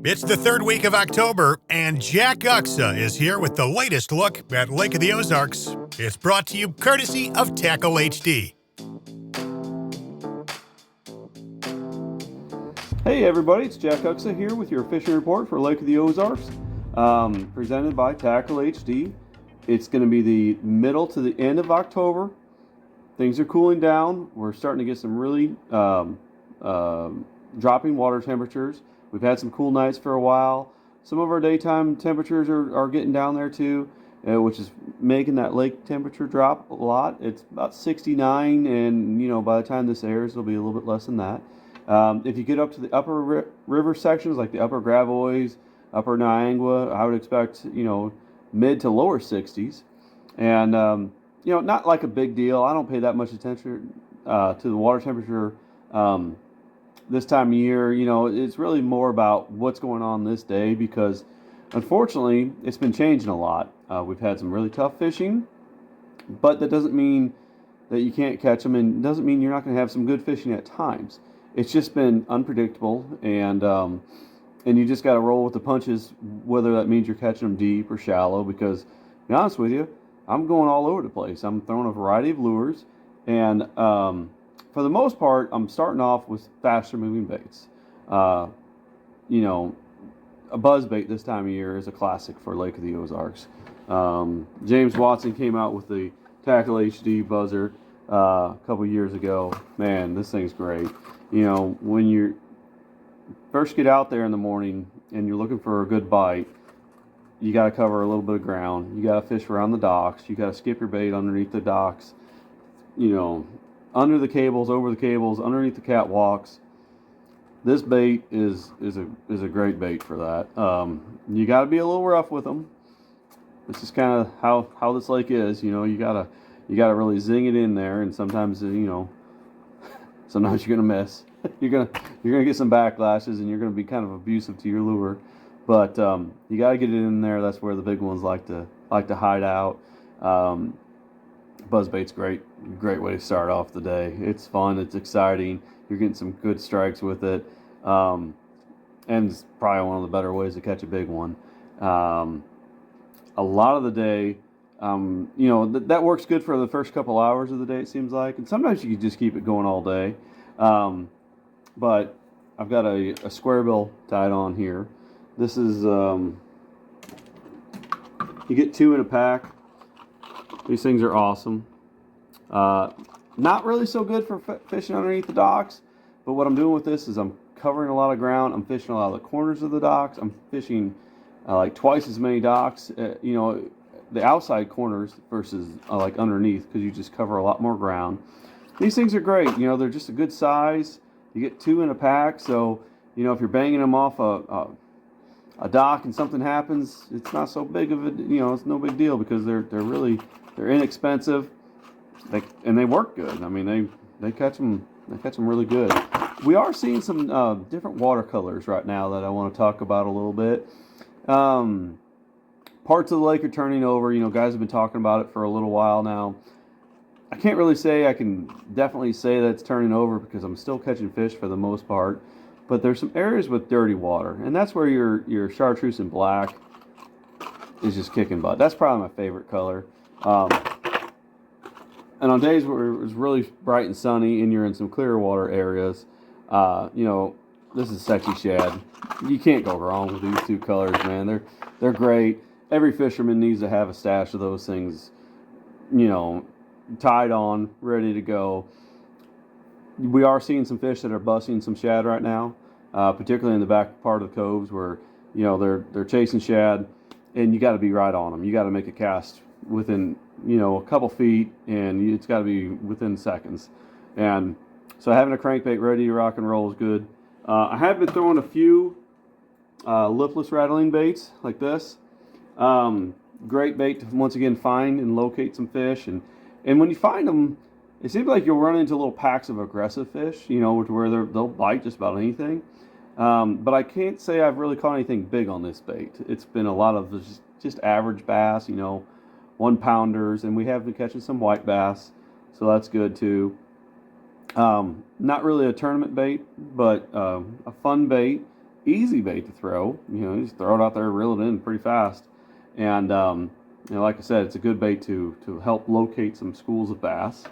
It's the third week of October, and Jack Uxa is here with the latest look at Lake of the Ozarks. It's brought to you courtesy of Tackle HD. Hey everybody, it's Jack Uxa here with your fishing report for Lake of the Ozarks, presented by Tackle HD. It's going to be the middle to the end of October. Things are cooling down. We're starting to get some really dropping water temperatures. We've had some cool nights for a while. Some of our daytime temperatures are getting down there too, which is making that lake temperature drop a lot. It's about 69, and by the time this airs, it'll be a little bit less than that. If you get up to the upper river sections, like the upper Gravois, upper Niangua, I would expect mid to lower 60s, and not like a big deal. I don't pay that much attention to the water temperature this time of year. It's really more about what's going on this day, because unfortunately it's been changing a lot. We've had some really tough fishing, but that doesn't mean that you can't catch them, and doesn't mean you're not going to have some good fishing at times. It's just been unpredictable, and you just got to roll with the punches, whether that means you're catching them deep or shallow, because to be honest with you, I'm going all over the place. I'm throwing a variety of lures, and for the most part, I'm starting off with faster moving baits. A buzz bait this time of year is a classic for Lake of the Ozarks. James Watson came out with the Tackle HD buzzer a couple years ago. Man, this thing's great. When you first get out there in the morning and you're looking for a good bite, you got to cover a little bit of ground. You got to fish around the docks. You got to skip your bait underneath the docks. Under the cables, over the cables, underneath the catwalks. This bait is a great bait for that. You got to be a little rough with them. This is kind of how this lake is. You gotta really zing it in there, and sometimes sometimes you're gonna miss. you're gonna get some backlashes, and you're gonna be kind of abusive to your lure. But you got to get it in there. That's where the big ones like to hide out. Buzzbait's great way to start off the day. It's fun. It's exciting. You're getting some good strikes with it, and it's probably one of the better ways to catch a big one. A lot of the day, that works good for the first couple hours of the day, it seems like, and sometimes you can just keep it going all day. But I've got a square bill tied on here. This is you get 2 in a pack. These things are awesome. Not really so good for fishing underneath the docks, but what I'm doing with this is I'm covering a lot of ground. I'm fishing a lot of the corners of the docks. I'm fishing like twice as many docks, the outside corners versus like underneath, because you just cover a lot more ground. These things are great. They're just a good size. You get 2 in a pack, so if you're banging them off a dock and something happens, it's not so big of a, it's no big deal, because they're inexpensive, and they work good. I mean, they catch them really good. We are seeing some different watercolors right now that I want to talk about a little bit. Parts of the lake are turning over. Guys have been talking about it for a little while now. I can't really say I can definitely say that it's turning over, because I'm still catching fish for the most part. But there's some areas with dirty water, and that's where your chartreuse and black is just kicking butt. That's probably my favorite color. And on days where it's really bright and sunny and you're in some clear water areas, this is sexy shad. You can't go wrong with these 2 colors, man. They're great. Every fisherman needs to have a stash of those things, tied on, ready to go. We are seeing some fish that are busting some shad right now, particularly in the back part of the coves where they're chasing shad, and you got to be right on them. You got to make a cast within a couple feet, and it's got to be within seconds. And so having a crankbait ready to rock and roll is good. I have been throwing a few lipless rattling baits like this. Great bait to once again find and locate some fish, and when you find them, it seems like you'll run into little packs of aggressive fish, where they'll bite just about anything. But I can't say I've really caught anything big on this bait. It's been a lot of just average bass, 1-pounders, and we have been catching some white bass, so that's good too. Not really a tournament bait, but a fun bait. easy bait to throw. You just throw it out there, reel it in pretty fast. And like I said, it's a good bait to help locate some schools of bass.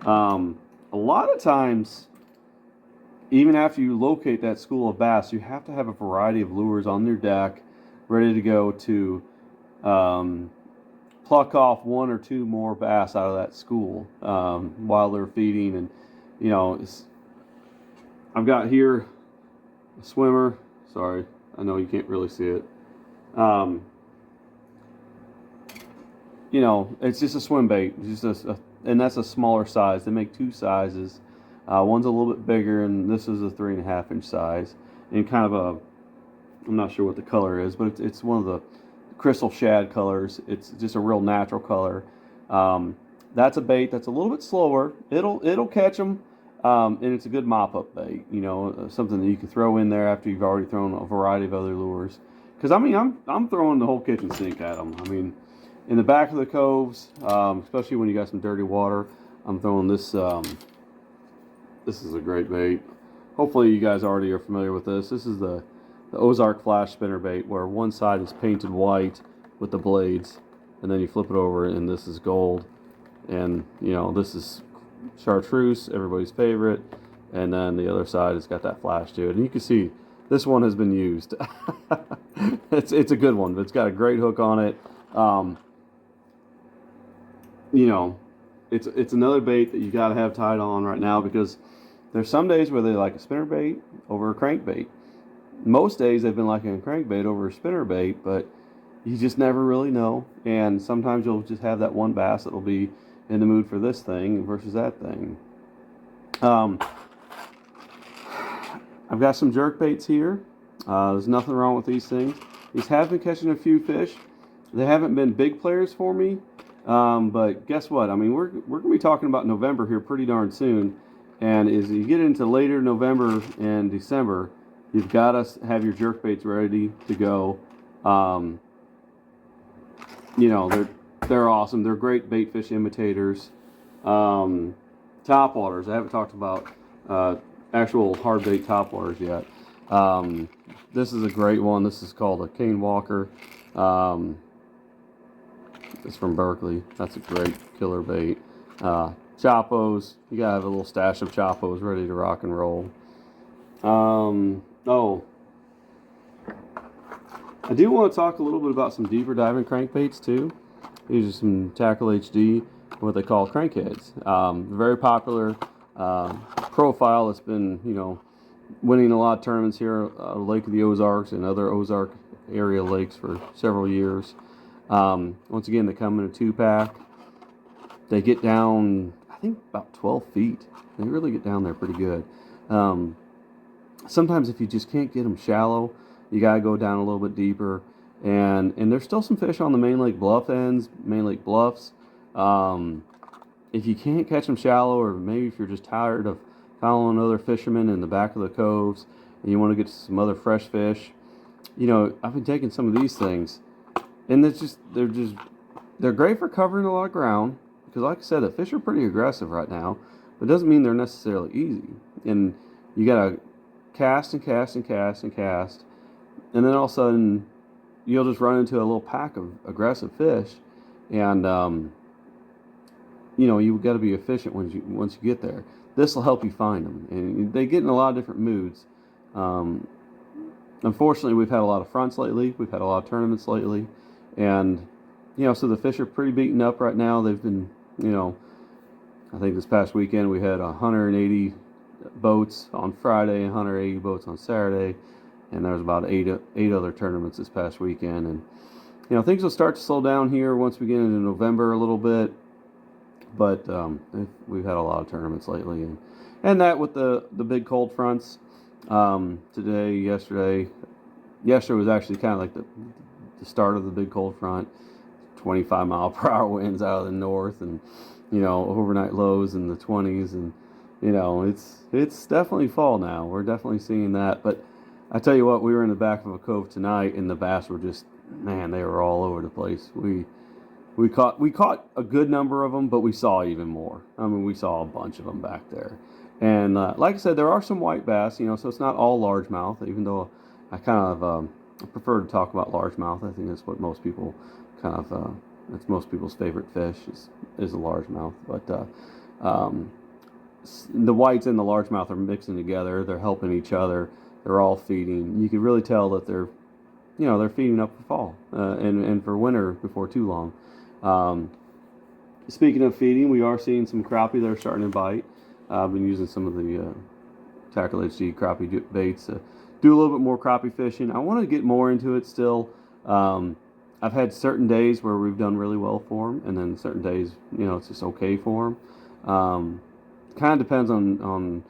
A lot of times, even after you locate that school of bass, you have to have a variety of lures on your deck ready to go to pluck off one or two more bass out of that school while they're feeding. And I've got here a swimmer. Sorry, I know you can't really see it. It's just a swim bait. It's just and that's a smaller size. They make two sizes. One's a little bit bigger, and this is a 3.5-inch size. And kind of I'm not sure what the color is, but it's one of the crystal shad colors. It's just a real natural color. That's a bait that's a little bit slower. It'll catch them, and it's a good mop-up bait. Something that you can throw in there after you've already thrown a variety of other lures. Because I'm throwing the whole kitchen sink at them. In the back of the coves, especially when you got some dirty water, I'm throwing this. This is a great bait. Hopefully you guys already are familiar with this. This is the Ozark flash spinner bait, where one side is painted white with the blades, and then you flip it over and this is gold. And this is chartreuse, everybody's favorite, and then the other side has got that flash to it. And you can see this one has been used. It's a good one, but it's got a great hook on it. It's another bait that you got to have tied on right now, because there's some days where they like a spinner bait over a crankbait. Most days they've been liking a crankbait over a spinner bait, but you just never really know. And sometimes you'll just have that one bass that'll be in the mood for this thing versus that thing. I've got some jerk baits here. There's nothing wrong with these things. These have been catching a few fish. They haven't been big players for me, but guess what? We're going to be talking about November here pretty darn soon. And as you get into later November and December, you've got to have your jerk baits ready to go. They're awesome. They're great bait fish imitators. Topwaters. I haven't talked about actual hard bait topwaters yet. This is a great one. This is called a Cane Walker. It's from Berkeley. That's a great killer bait. Choppos. You gotta have a little stash of Choppos ready to rock and roll. I do want to talk a little bit about some deeper diving crankbaits too. These are some Tackle HD, what they call crankheads. Very popular profile that's been, winning a lot of tournaments here at Lake of the Ozarks and other Ozark area lakes for several years. Once again, they come in a 2-pack. They get down, I think, about 12 feet. They really get down there pretty good. Sometimes if you just can't get them shallow, you got to go down a little bit deeper. And there's still some fish on the main lake bluff ends, main lake bluffs. If you can't catch them shallow, or maybe if you're just tired of following other fishermen in the back of the coves and you want to get some other fresh fish, I've been taking some of these things, and they're great for covering a lot of ground, because like I said, the fish are pretty aggressive right now, but it doesn't mean they're necessarily easy. And you gotta cast and cast and cast and cast, and then all of a sudden you'll just run into a little pack of aggressive fish, and you've got to be efficient once you get there. This will help you find them, and they get in a lot of different moods. Unfortunately, we've had a lot of fronts lately. We've had a lot of tournaments lately, and so the fish are pretty beaten up right now. They've been, I think this past weekend we had 180 boats on Friday, 180 boats on Saturday, and there was about eight other tournaments this past weekend. And things will start to slow down here once we get into November a little bit, but we've had a lot of tournaments lately, and that with the big cold fronts. Yesterday was actually kind of like the start of the big cold front. 25-mile-per-hour winds out of the north, and overnight lows in the 20s, and it's definitely fall now. We're definitely seeing that. But I tell you what, we were in the back of a cove tonight, and the bass were just, man, they were all over the place. We caught a good number of them, but we saw even more. We saw a bunch of them back there. And like I said, there are some white bass, so it's not all largemouth, even though I kind of prefer to talk about largemouth. I think that's what most people kind of that's most people's favorite fish is a largemouth. But the whites and the largemouth are mixing together. They're helping each other. They're all feeding. You can really tell that they're feeding up for fall and for winter before too long. Speaking of feeding, we are seeing some crappie that are starting to bite. I've been using some of the Tackle HD crappie baits to do a little bit more crappie fishing. I want to get more into it still. I've had certain days where we've done really well for them, and then certain days, it's just okay for them. Kind of depends on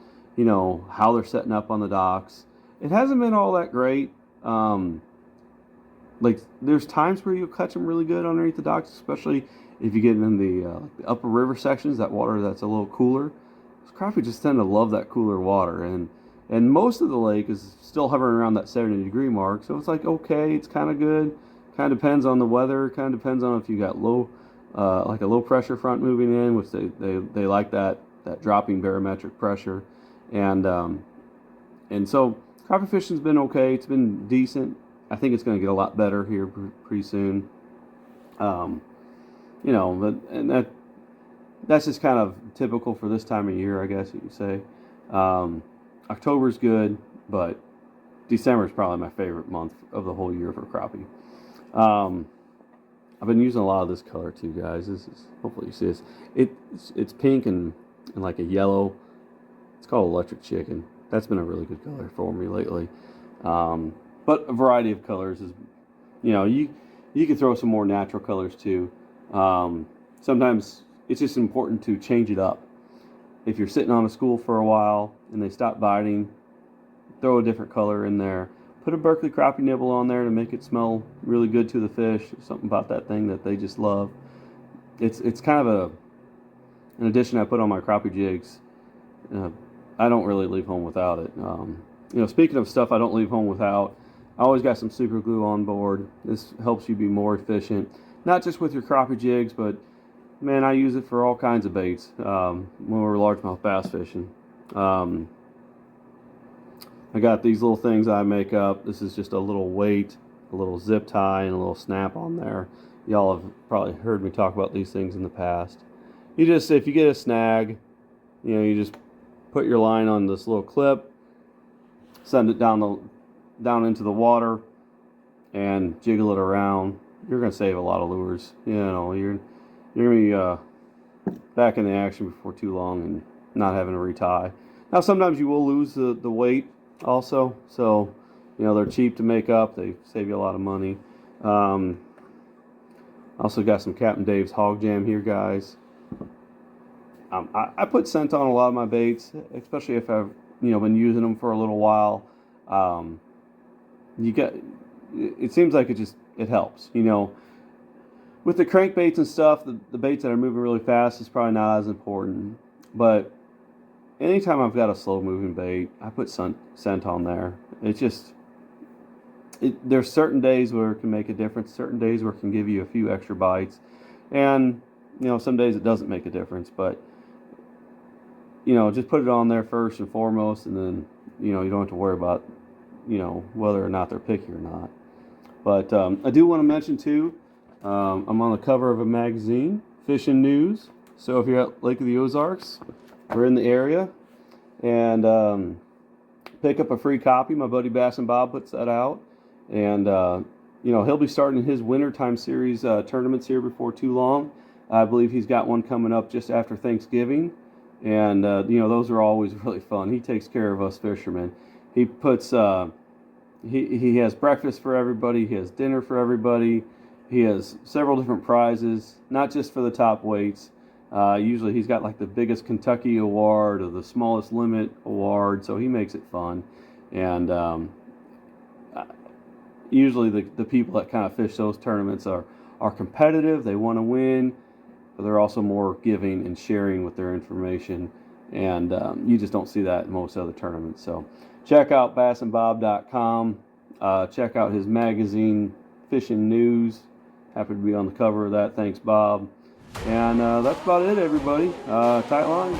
how they're setting up on the docks. It hasn't been all that great. Like there's times where you'll catch them really good underneath the docks, especially if you get in the upper river sections, that water that's a little cooler. Crappie just tend to love that cooler water, and most of the lake is still hovering around that 70-degree mark, so it's like okay, it's kind of good. Kind of depends on the weather. Kind of depends on if you got like a low pressure front moving in, which they like that dropping barometric pressure, and so crappie fishing's been okay. It's been decent. I think it's going to get a lot better here pretty soon. That's just kind of typical for this time of year, I guess you could say. October's good, but December is probably my favorite month of the whole year for crappie. I've been using a lot of this color too, guys. Hopefully you see this. It's pink and like a yellow. It's called Electric Chicken. That's been a really good color for me lately. But a variety of colors is, you can throw some more natural colors too. Sometimes it's just important to change it up. If you're sitting on a school for a while and they stop biting, throw a different color in there. Put a Berkeley crappie nibble on there to make it smell really good to the fish. Something about that thing that they just love. It's kind of an addition I put on my crappie jigs. I don't really leave home without it. Speaking of stuff I don't leave home without, I always got some super glue on board. This helps you be more efficient, not just with your crappie jigs, but man, I use it for all kinds of baits when we're largemouth bass fishing. I got these little things I make up. This is just a little weight, a little zip tie, and a little snap on there. Y'all have probably heard me talk about these things in the past. If you get a snag, you just put your line on this little clip, send it down into the water, and jiggle it around. You're gonna save a lot of lures. You're gonna be back in the action before too long and not having to retie. Now sometimes you will lose the weight also, so they're cheap to make up. They save you a lot of money. Also got some Captain Dave's Hog Jam here, guys. I put scent on a lot of my baits, especially if I've been using them for a little while. It seems like it helps. With the crankbaits and stuff, the baits that are moving really fast is probably not as important. But anytime I've got a slow moving bait, I put scent on there. There's certain days where it can make a difference, certain days where it can give you a few extra bites, and some days it doesn't make a difference. But just put it on there first and foremost, and then you don't have to worry about whether or not they're picky or not. But I do want to mention too, I'm on the cover of a magazine, Fishing News. So if you're at Lake of the Ozarks, we're in the area, and pick up a free copy. My buddy Bass and Bob puts that out, and he'll be starting his wintertime series tournaments here before too long. I believe he's got one coming up just after Thanksgiving, and those are always really fun. He takes care of us fishermen. He puts he has breakfast for everybody. He has dinner for everybody. He has several different prizes, not just for the top weights. Usually he's got like the biggest Kentucky award or the smallest limit award, so he makes it fun. And usually the people that kind of fish those tournaments are competitive. They want to win, but they're also more giving and sharing with their information. And you just don't see that in most other tournaments. So check out bassandbob.com. Check out his magazine, Fishing News. Happy to be on the cover of that. Thanks, Bob. And that's about it, everybody. Tight lines.